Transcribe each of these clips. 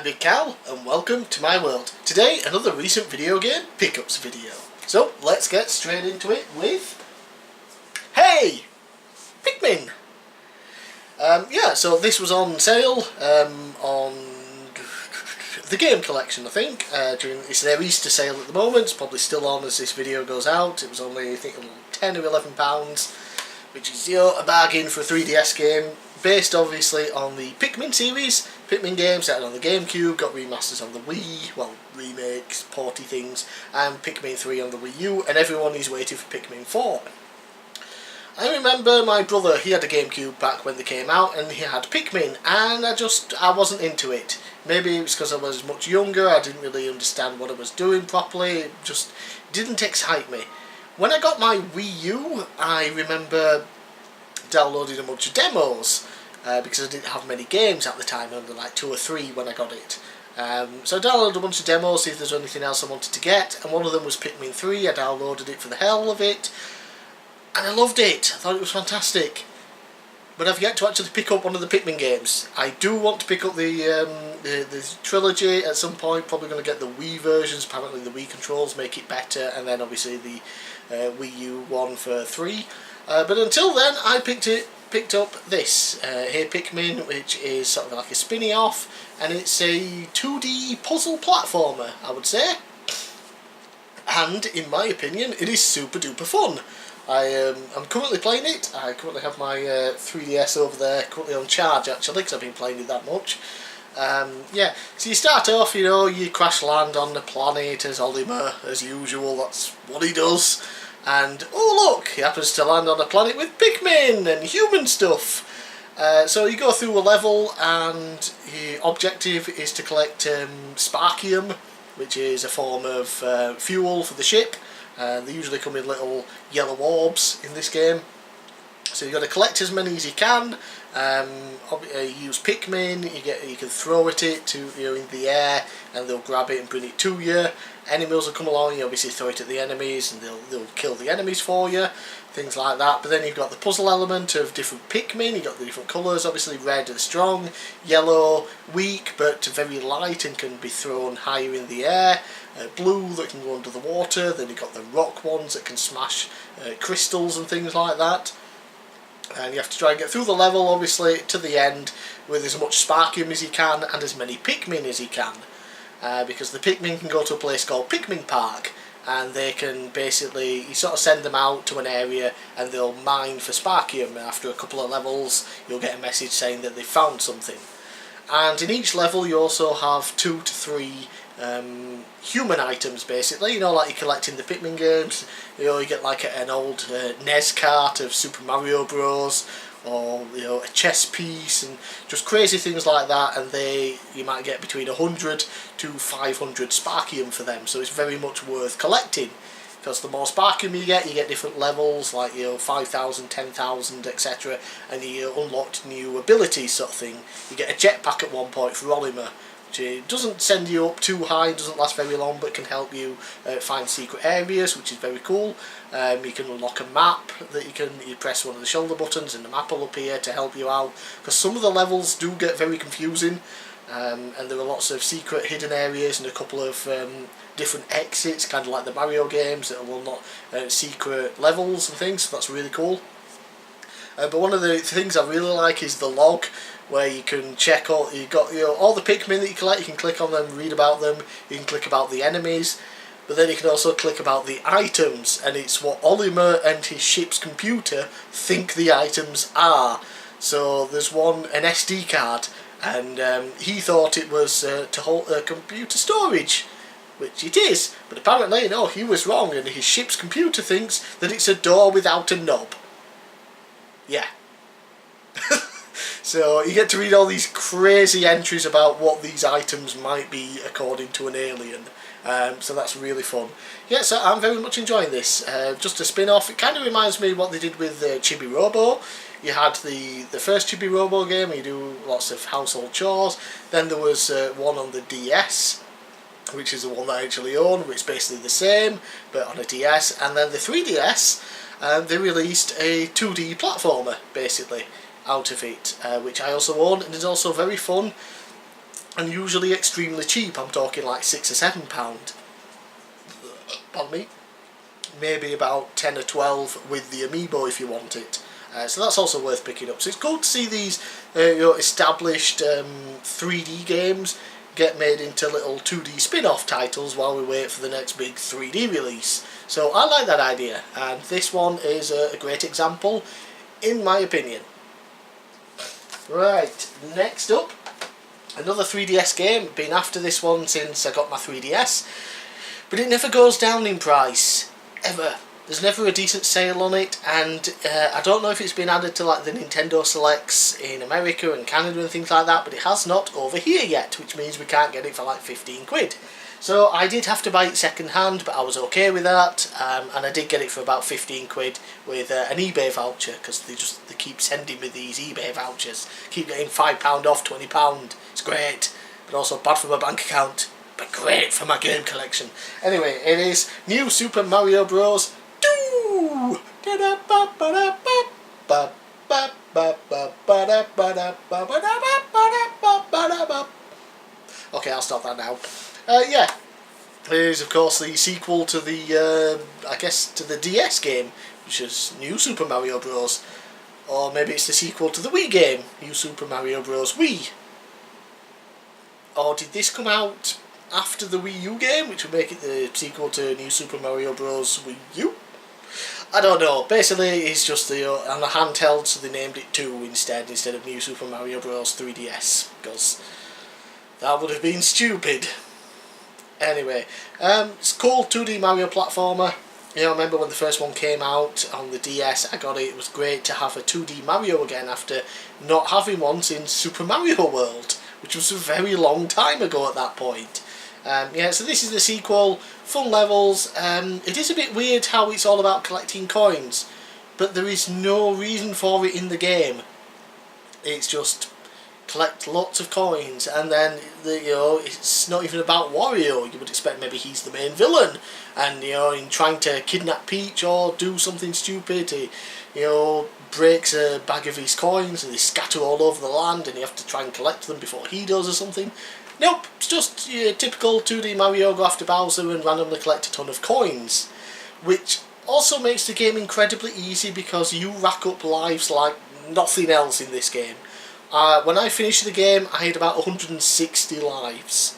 Big Cal, and welcome to my world. Today, another recent video game pickups video. So, let's get straight into it with... Hey! Pikmin! So this was on sale on the game collection, I think. It's their Easter sale at the moment. It's probably still on as this video goes out. It was only, I think, £10 or £11, which is, a bargain for a 3DS game. Based obviously on the Pikmin series. Pikmin games that are on the GameCube, got remasters on the Wii, well, remakes, porty things, and Pikmin 3 on the Wii U, and everyone is waiting for Pikmin 4. I remember my brother, he had a GameCube back when they came out, and he had Pikmin, and I wasn't into it. Maybe it was because I was much younger, I didn't really understand what I was doing properly, it just didn't excite me. When I got my Wii U, I remember downloading a bunch of demos, because I didn't have many games at the time, only like 2 or 3 when I got it. So I downloaded a bunch of demos, see if there's anything else I wanted to get, and one of them was Pikmin 3. I downloaded it for the hell of it, and I loved it. I thought it was fantastic. But I've yet to actually pick up one of the Pikmin games. I do want to pick up the trilogy at some point, probably going to get the Wii versions, apparently the Wii controls make it better, and then obviously the Wii U one for 3. But until then, I picked up this here Pikmin, which is sort of like a spinny off, and it's a 2D puzzle platformer, I would say. And in my opinion, it is super duper fun. I'm currently playing it. I currently have my 3DS over there, currently on charge actually, because I've been playing it that much. So you start off, you crash land on the planet as Oliver, as usual, that's what he does. And, oh look, he happens to land on a planet with Pikmin and human stuff. So you go through a level, and the objective is to collect Sparkium, which is a form of fuel for the ship. They usually come in little yellow orbs in this game. So you've got to collect as many as you can. Use Pikmin, you can throw at it in the air, and they'll grab it and bring it to you. Enemies will come along, you obviously throw it at the enemies, and they'll kill the enemies for you, things like that. But then you've got the puzzle element of different Pikmin. You've got the different colours, obviously red and strong, yellow weak but very light and can be thrown higher in the air, blue that can go under the water. Then you've got the rock ones that can smash crystals and things like that. And you have to try and get through the level, obviously, to the end with as much Sparkium as you can and as many Pikmin as you can. Because the Pikmin can go to a place called Pikmin Park, and they can basically, you sort of send them out to an area and they'll mine for Sparkium. After a couple of levels, you'll get a message saying that they found something. And in each level you also have 2 to 3 human items, basically, like you collect in the Pikmin games. You get like an old NES cart of Super Mario Bros, or a chess piece, and just crazy things like that, and you might get between 100 to 500 Sparkium for them, so it's very much worth collecting, because the more Sparkium you get different levels, like 5,000, 10,000, etc, and you unlock new abilities sort of thing. You get a jetpack at one point for Olimar, which doesn't send you up too high, doesn't last very long, but can help you find secret areas, which is very cool. You can unlock a map that you press one of the shoulder buttons and the map will appear to help you out, because some of the levels do get very confusing, and there are lots of secret hidden areas and a couple of different exits, kind of like the Mario games, that will unlock secret levels and things, so that's really cool. But one of the things I really like is the log, where you can check all the Pikmin that you collect. You can click on them, read about them, you can click about the enemies, but then you can also click about the items, and it's what Olimar and his ship's computer think the items are. So there's an SD card, and he thought it was to hold computer storage, which it is, but apparently no, he was wrong, and his ship's computer thinks that it's a door without a knob. Yeah. So you get to read all these crazy entries about what these items might be according to an alien. So that's really fun. Yeah, so I'm very much enjoying this. Just a spin-off. It kind of reminds me of what they did with Chibi Robo. You had the first Chibi Robo game, where you do lots of household chores. Then there was one on the DS, which is the one that I actually own, which is basically the same, but on a DS. And then the 3DS, they released a 2D platformer, basically, out of it, which I also own, and is also very fun. and usually extremely cheap. I'm talking like £6 or £7. Pardon me. Maybe about 10 or 12 with the amiibo if you want it. So that's also worth picking up. So it's cool to see these established 3D games get made into little 2D spin-off titles while we wait for the next big 3D release. So I like that idea, and this one is a great example, in my opinion. Right, next up, another 3DS game. Been after this one since I got my 3DS, but it never goes down in price, ever. There's never a decent sale on it, and I don't know if it's been added to like the Nintendo Selects in America and Canada and things like that, but it has not over here yet, which means we can't get it for like 15 quid. So I did have to buy it second hand, but I was okay with that, and I did get it for about 15 quid with an eBay voucher, because they keep sending me these eBay vouchers. Keep getting £5 off, £20. It's great, but also bad for my bank account, but great for my game collection. Anyway, it is New Super Mario Bros. Okay, I'll stop that now. Yeah, it is of course the sequel to the, I guess, to the DS game, which is New Super Mario Bros. Or maybe it's the sequel to the Wii game, New Super Mario Bros. Wii. Or did this come out after the Wii U game, which would make it the sequel to New Super Mario Bros. Wii U? I don't know. Basically, it's just on a handheld, so they named it 2 instead of New Super Mario Bros. 3DS, because that would have been stupid. Anyway, it's a cool 2D Mario platformer. You know, I remember when the first one came out on the DS, I got it. It was great to have a 2D Mario again after not having one since Super Mario World, which was a very long time ago at that point. Yeah, so this is the sequel, fun levels. It is a bit weird how it's all about collecting coins, but there is no reason for it in the game. It's just collect lots of coins, and then it's not even about Wario. You would expect maybe he's the main villain, and in trying to kidnap Peach or do something stupid, he breaks a bag of his coins and they scatter all over the land, and you have to try and collect them before he does or something. Nope, it's just your typical 2D Mario, go after Bowser and randomly collect a ton of coins, which also makes the game incredibly easy because you rack up lives like nothing else in this game. When I finished the game, I had about 160 lives.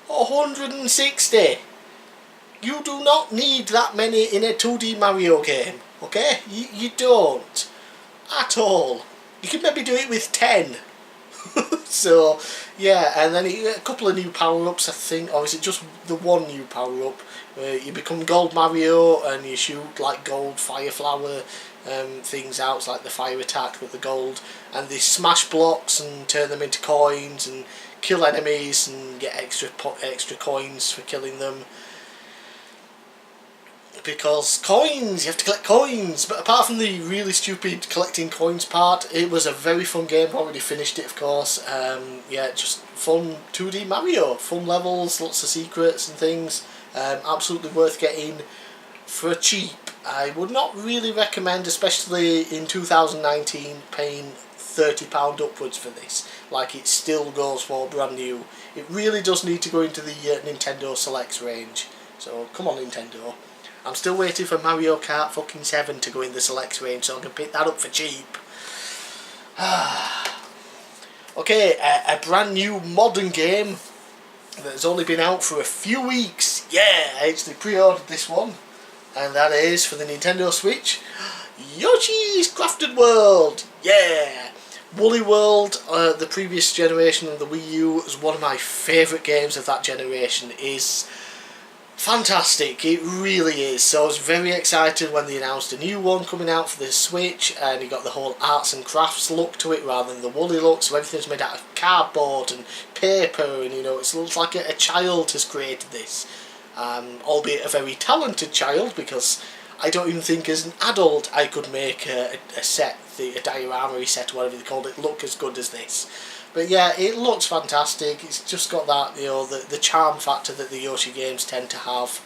160! You do not need that many in a 2D Mario game, okay? You don't. At all. You could maybe do it with 10. So, yeah, and then a couple of new power-ups, I think, or is it just the one new power-up? You become Gold Mario and you shoot like gold fire flower things out, like the fire attack with the gold, and they smash blocks and turn them into coins and kill enemies and get extra coins for killing them. Because coins, you have to collect coins. But apart from the really stupid collecting coins part, it was a very fun game. I've already finished it, of course. Yeah, just fun 2D Mario, fun levels, lots of secrets and things. Absolutely worth getting for cheap. I would not really recommend, especially in 2019, paying £30 upwards for this. Like, it still goes for brand new. It really does need to go into the Nintendo Selects range. So come on, Nintendo. I'm still waiting for Mario Kart fucking 7 to go in the Selects range so I can pick that up for cheap. Okay, a brand new modern game that's only been out for a few weeks. Yeah, I actually pre-ordered this one, and that is for the Nintendo Switch, Yoshi's Crafted World. Yeah! Woolly World, the previous generation of the Wii U, was one of my favourite games of that generation. It is fantastic, it really is. So I was very excited when they announced a new one coming out for the Switch, and you got the whole arts and crafts look to it rather than the woolly look, so everything's made out of cardboard and paper, and it looks like a child has created this. Albeit a very talented child, because I don't even think as an adult I could make a set, a diorama set, whatever they called it, look as good as this. But yeah, it looks fantastic. It's just got that, the charm factor that the Yoshi games tend to have.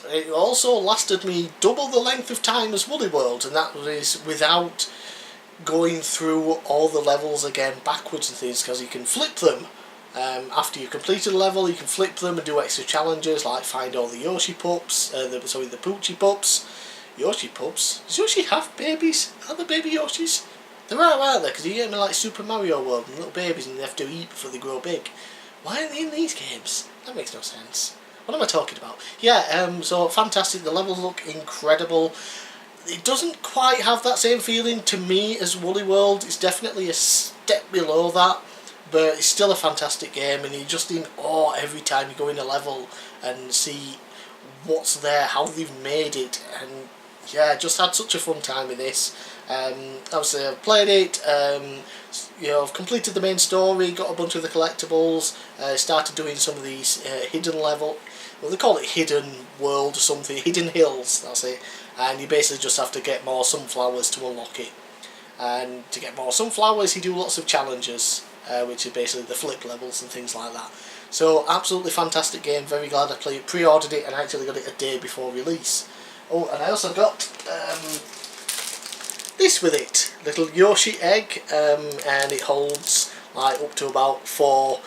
It also lasted me double the length of time as Woolly World, and that was without going through all the levels again backwards and things, because you can flip them. After you've completed a level, you can flip them and do extra challenges like find all the Yoshi pups, the Poochie pups. Yoshi pups? Does Yoshi have babies? Are there baby Yoshis? There are, aren't there? Because you get them in like Super Mario World and little babies and they have to eat before they grow big. Why aren't they in these games? That makes no sense. What am I talking about? Yeah, so fantastic. The levels look incredible. It doesn't quite have that same feeling to me as Woolly World. It's definitely a step below that, but it's still a fantastic game, and you're just in awe every time you go in a level and see what's there, how they've made it, and yeah, just had such a fun time with this. Obviously I've played it, you know, I've completed the main story, got a bunch of the collectibles, started doing some of these hidden level, well they call it hidden world or something, hidden hills, that's it, and you basically just have to get more sunflowers to unlock it. And to get more sunflowers you do lots of challenges, which are basically the flip levels and things like that. So absolutely fantastic game, very glad I pre-ordered it and actually got it a day before release. Oh, and I also got this with it, little Yoshi egg, and it holds like up to about 4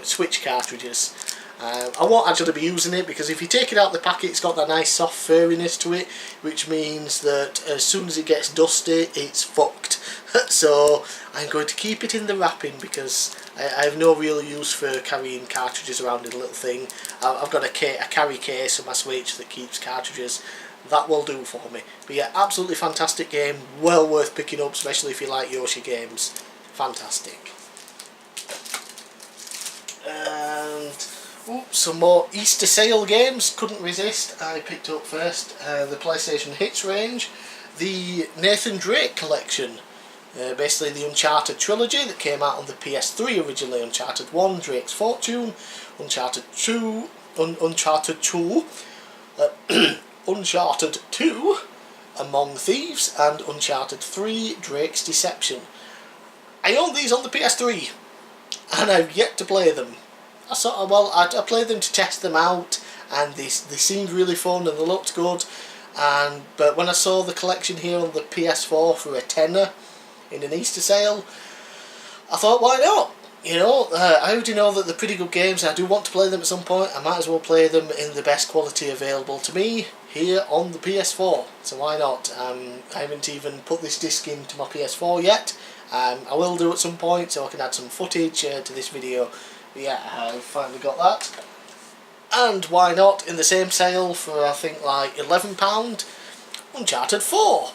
Switch cartridges. I won't actually be using it because if you take it out of the packet it's got that nice soft furriness to it, which means that as soon as it gets dusty it's fucked. So I'm going to keep it in the wrapping because I have no real use for carrying cartridges around in a little thing. I've got a carry case for my Switch that keeps cartridges. That will do for me. But yeah, absolutely fantastic game, well worth picking up, especially if you like Yoshi games. Fantastic. And some more Easter sale games, couldn't resist. I picked up first the PlayStation Hits range, the Nathan Drake collection, basically the Uncharted trilogy that came out on the PS3 originally. Uncharted 1, Drake's Fortune, Uncharted 2, Uncharted 2, Uncharted 2, Among Thieves, and Uncharted 3, Drake's Deception. I own these on the PS3 and I've yet to play them. I played them to test them out, and they seemed really fun and they looked good. But when I saw the collection here on the PS4 for a tenner in an Easter sale, I thought, why not? You know, I already know that they're pretty good games. I do want to play them at some point. I might as well play them in the best quality available to me here on the PS4. So why not? I haven't even put this disc into my PS4 yet. I will do at some point so I can add some footage to this video. But yeah, I've finally got that. And why not, in the same sale for I think like £11, Uncharted 4.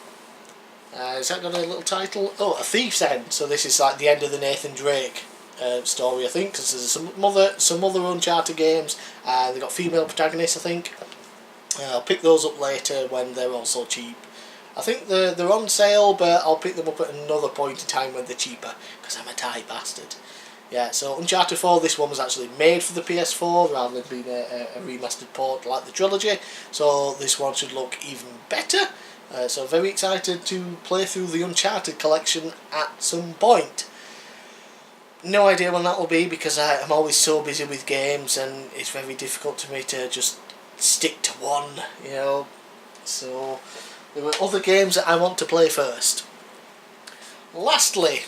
Has that got a little title? Oh, A Thief's End. So this is like the end of the Nathan Drake story, I think, because there's some other Uncharted games. They've got female protagonists, I think. I'll pick those up later when they're also cheap. I think they're on sale, but I'll pick them up at another point in time when they're cheaper, because I'm a tight bastard. Yeah, so Uncharted 4, this one was actually made for the PS4 rather than being a remastered port like the trilogy, so this one should look even better. So very excited to play through the Uncharted collection at some point. No idea when that will be because I'm always so busy with games and it's very difficult to me to just stick to one, you know. So there were other games that I want to play first. Lastly,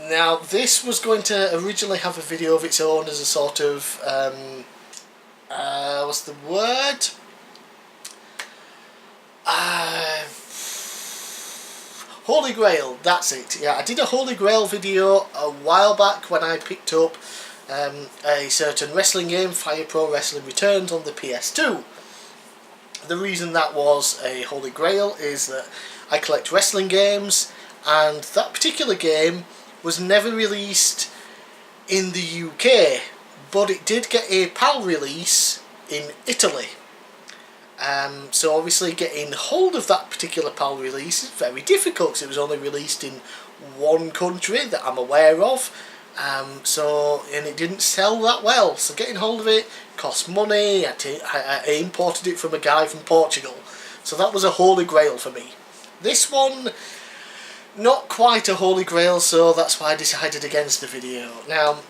now this was going to originally have a video of its own as a sort of what's the word? Holy Grail, that's it. Yeah, I did a Holy Grail video a while back when I picked up a certain wrestling game, Fire Pro Wrestling Returns, on the PS2. The reason that was a Holy Grail is that I collect wrestling games, and that particular game was never released in the UK, but it did get a PAL release in Italy. So obviously getting hold of that particular PAL release is very difficult because it was only released in one country that I'm aware of, and it didn't sell that well, so getting hold of it cost money. I imported it from a guy from Portugal, so that was a Holy Grail for me. This one, not quite a Holy Grail, so that's why I decided against the video. Now,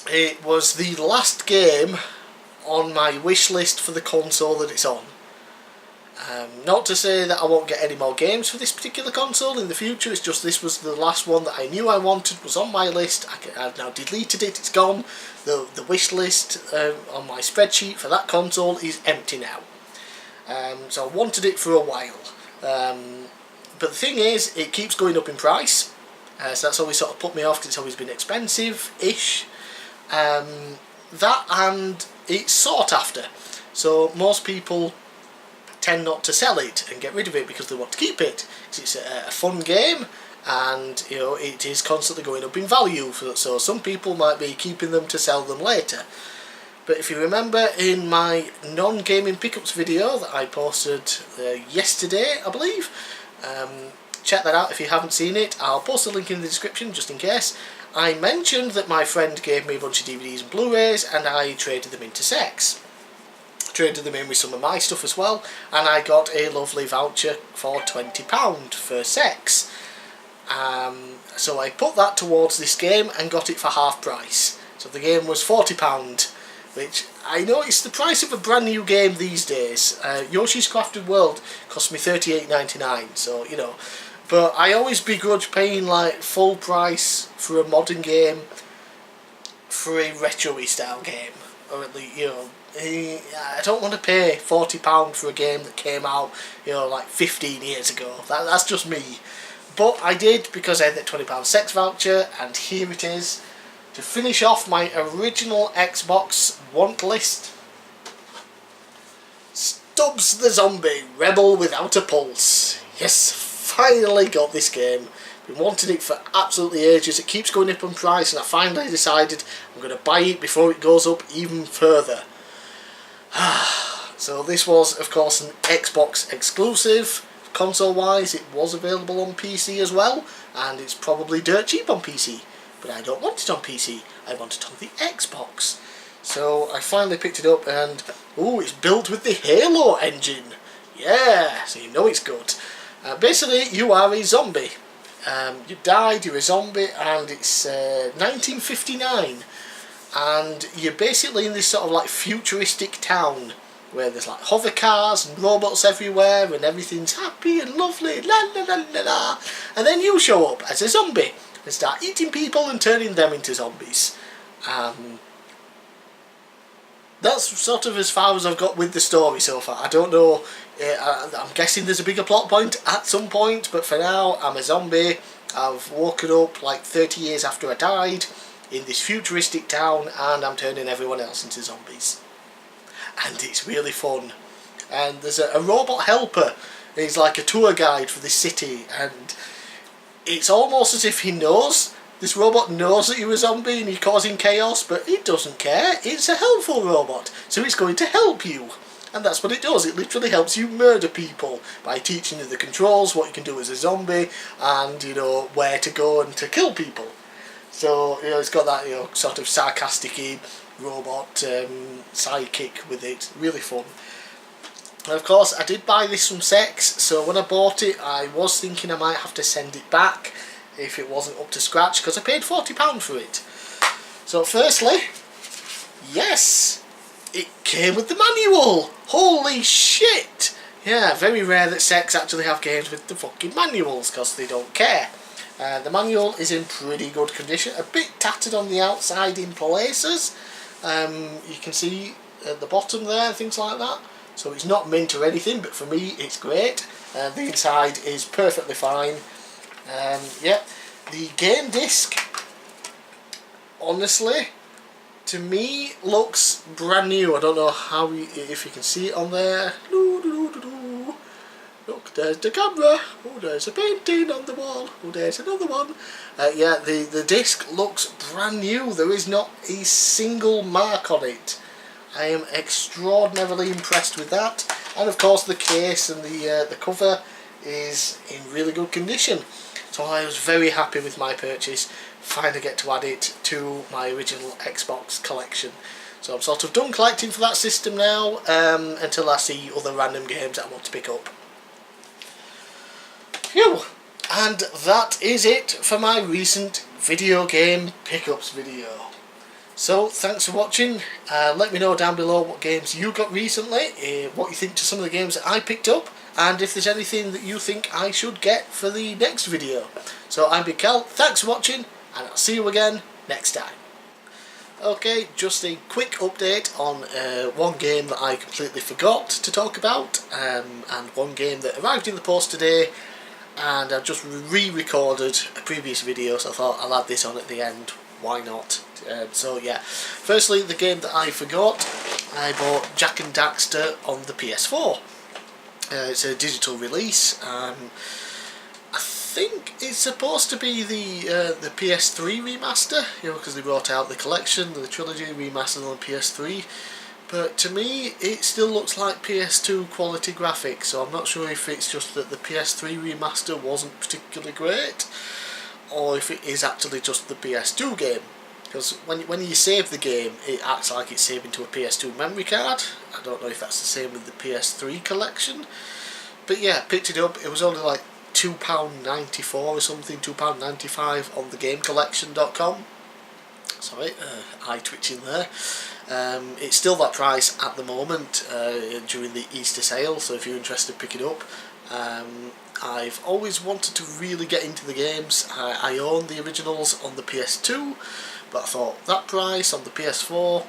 it was the last game on my wish list for the console that it's on. Not to say that I won't get any more games for this particular console in the future, it's just this was the last one that I knew I wanted, was on my list. I've now deleted it, it's gone. The wish list on my spreadsheet for that console is empty now. So I wanted it for a while. But the thing is, it keeps going up in price. So that's always sort of put me off, because it's always been expensive-ish. That, and it's sought after. So most people tend not to sell it and get rid of it because they want to keep it. Because it's a fun game, and you know, it is constantly going up in value. So some people might be keeping them to sell them later. But if you remember in my non-gaming pickups video that I posted yesterday, I believe, check that out if you haven't seen it. I'll post a link in the description just in case. I mentioned that my friend gave me a bunch of DVDs and Blu-rays, and I traded them into sex. Traded them in with some of my stuff as well, and I got a lovely voucher for £20 for sex. So I put that towards this game and got it for half price. So the game was £40, which I know it's the price of a brand new game these days. Yoshi's Crafted World cost me £38.99, so you know. But I always begrudge paying like full price for a modern game for a retro-y style game, or at least, you know. I don't want to pay £40 for a game that came out, you know, like 15 years ago. That's just me. But I did, because I had that £20 sex voucher, and here it is. To finish off my original Xbox want list, Stubbs the Zombie, Rebel Without a Pulse. Yes, finally got this game. Been wanting it for absolutely ages. It keeps going up in price, and I finally decided I'm going to buy it before it goes up even further. So this was, of course, an Xbox exclusive. Console wise, it was available on PC as well, and it's probably dirt cheap on PC, but I don't want it on PC, I want it on the Xbox. So I finally picked it up, and ooh, it's built with the Halo engine. Yeah, so you know it's good. Basically, you are a zombie. You died, you're a zombie, and it's 1959. And you're basically in this sort of like futuristic town where there's like hover cars and robots everywhere and everything's happy and lovely, la la la la la. And then you show up as a zombie and start eating people and turning them into zombies. That's sort of as far as I've got with the story so far. I don't know, I'm guessing there's a bigger plot point at some point, but for now I'm a zombie. I've woken up like 30 years after I died in this futuristic town, and I'm turning everyone else into zombies. And it's really fun. And there's a robot helper. He's like a tour guide for this city, and it's almost as if he knows. This robot knows that you're a zombie and you're causing chaos, but it doesn't care. It's a helpful robot, so it's going to help you. And that's what it does. It literally helps you murder people by teaching you the controls, what you can do as a zombie, and you know where to go and to kill people. So, you know, it's got that, you know, sort of sarcastic-y robot sidekick with it. Really fun. And of course, I did buy this from sex, so when I bought it, I was thinking I might have to send it back if it wasn't up to scratch, because I paid £40 for it. So firstly, yes, it came with the manual. Holy shit! Yeah, very rare that sex actually have games with the fucking manuals, because they don't care. The manual is in pretty good condition, a bit tattered on the outside in places. You can see at the bottom there, things like that. So it's not mint or anything, but for me it's great. The inside is perfectly fine. Yeah, the game disc, honestly, to me looks brand new. I don't know how if you can see it on there. Look, there's the camera. Oh, there's a painting on the wall. Oh, there's another one. Yeah, the disc looks brand new. There is not a single mark on it. I am extraordinarily impressed with that. And of course the case and the cover is in really good condition. So I was very happy with my purchase. Finally get to add it to my original Xbox collection. So I'm sort of done collecting for that system now, until I see other random games that I want to pick up. Phew! And that is it for my recent video game pickups video. So thanks for watching. Let me know down below what games you got recently, what you think to some of the games that I picked up, and if there's anything that you think I should get for the next video. So I'm bigcal, thanks for watching, and I'll see you again next time. Okay, just a quick update on one game that I completely forgot to talk about, and one game that arrived in the post today, and I've just re-recorded a previous video, so I thought I'll add this on at the end. Why not? So yeah, firstly, the game that I forgot, I bought Jak and Daxter on the PS4. It's a digital release. I think it's supposed to be the PS3 remaster, because they brought out the collection, the trilogy remastered on PS3. But to me, it still looks like PS2 quality graphics, so I'm not sure if it's just that the PS3 remaster wasn't particularly great, or if it is actually just the PS2 game. Because when you save the game, it acts like it's saving to a PS2 memory card. I don't know if that's the same with the PS3 collection. But yeah, picked it up. It was only like £2.94 or something, £2.95 on thegamecollection.com. Sorry, eye twitching there. It's still that price at the moment during the Easter sale, so if you're interested, pick it up. I've always wanted to really get into the games. I own the originals on the PS2, but I thought that price on the PS4,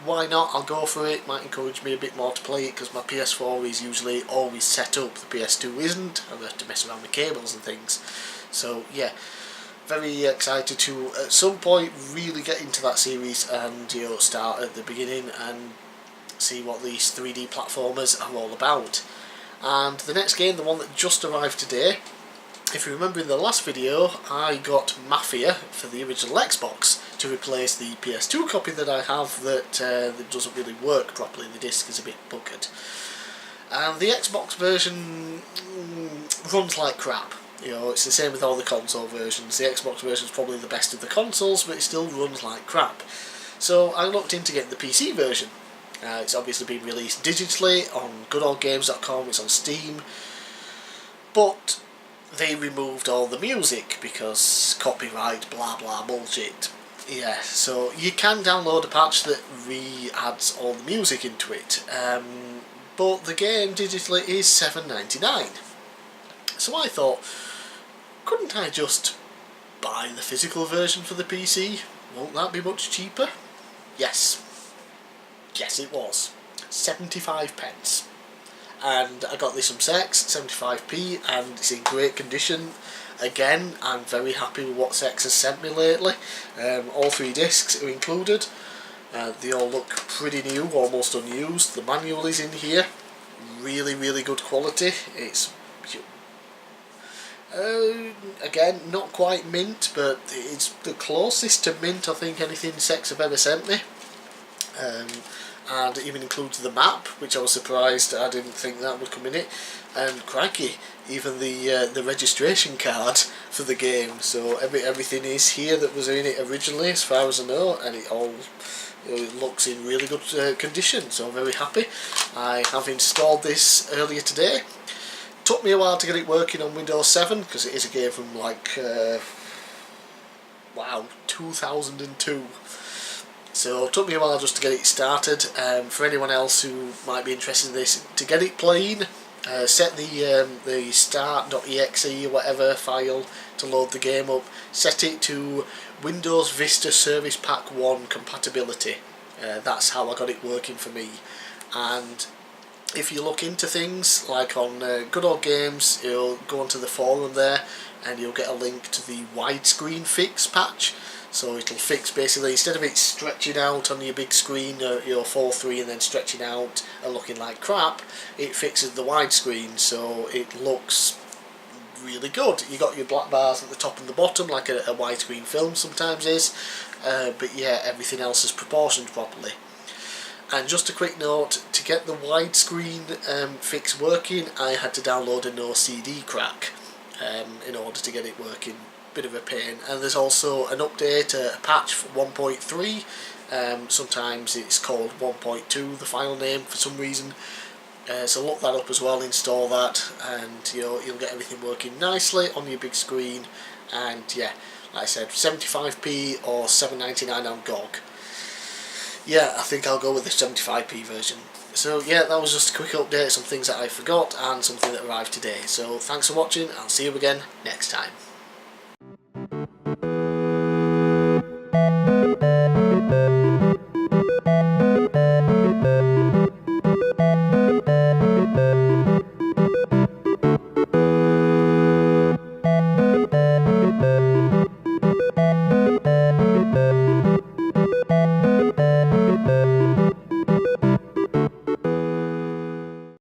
why not? I'll go for it. Might encourage me a bit more to play it, because my PS4 is usually always set up, the PS2 isn't. I have to mess around with cables and things. So yeah, very excited to at some point really get into that series and start at the beginning and see what these 3D platformers are all about. And the next game, the one that just arrived today, if you remember in the last video, I got Mafia for the original Xbox to replace the PS2 copy that I have that doesn't really work properly. The disc is a bit buggered. And the Xbox version runs like crap. It's the same with all the console versions. The Xbox version is probably the best of the consoles, but it still runs like crap. So I looked into getting the PC version. It's obviously been released digitally on goodoldgames.com, it's on Steam, but they removed all the music because copyright, blah blah bullshit. Yeah, so you can download a patch that re-adds all the music into it, but the game digitally is $7.99. So I thought, couldn't I just buy the physical version for the PC? Won't that be much cheaper? Yes. Yes, it was. 75 pence. And I got this from Sex, 75p, and it's in great condition. Again, I'm very happy with what Sex has sent me lately. All 3 discs are included. They all look pretty new, almost unused. The manual is in here. Really, really good quality. It's again, not quite mint, but it's the closest to mint I think anything Sex have ever sent me. And it even includes the map, which I was surprised I didn't think that would come in it, and crikey, even the registration card for the game. So everything is here that was in it originally, as far as I know, and it all it looks in really good condition, so I'm very happy. I have installed this earlier today. Took me a while to get it working on Windows 7, because it is a game from like 2002. So it took me a while just to get it started. For anyone else who might be interested in this, to get it playing, set the start.exe or whatever file to load the game up. Set it to Windows Vista Service Pack 1 compatibility. That's how I got it working for me. And if you look into things like on Good Old Games, you'll go onto the forum there and you'll get a link to the widescreen fix patch. So it'll fix basically, instead of it stretching out on your big screen, your 4:3 and then stretching out and looking like crap, it fixes the widescreen so it looks really good. You got your black bars at the top and the bottom like a widescreen film sometimes is, but yeah, everything else is proportioned properly. And just a quick note, to get the widescreen fix working, I had to download a no CD crack in order to get it working. Bit of a pain. And there's also an update, a patch for 1.3. Sometimes it's called 1.2, the file name for some reason. So look that up as well, install that, and you'll get everything working nicely on your big screen. And yeah, like I said, 75p or $7.99 on GOG. yeah, I think I'll go with the 75p version. So yeah, that was just a quick update, some things that I forgot and something that arrived today. So thanks for watching, I'll see you again next time.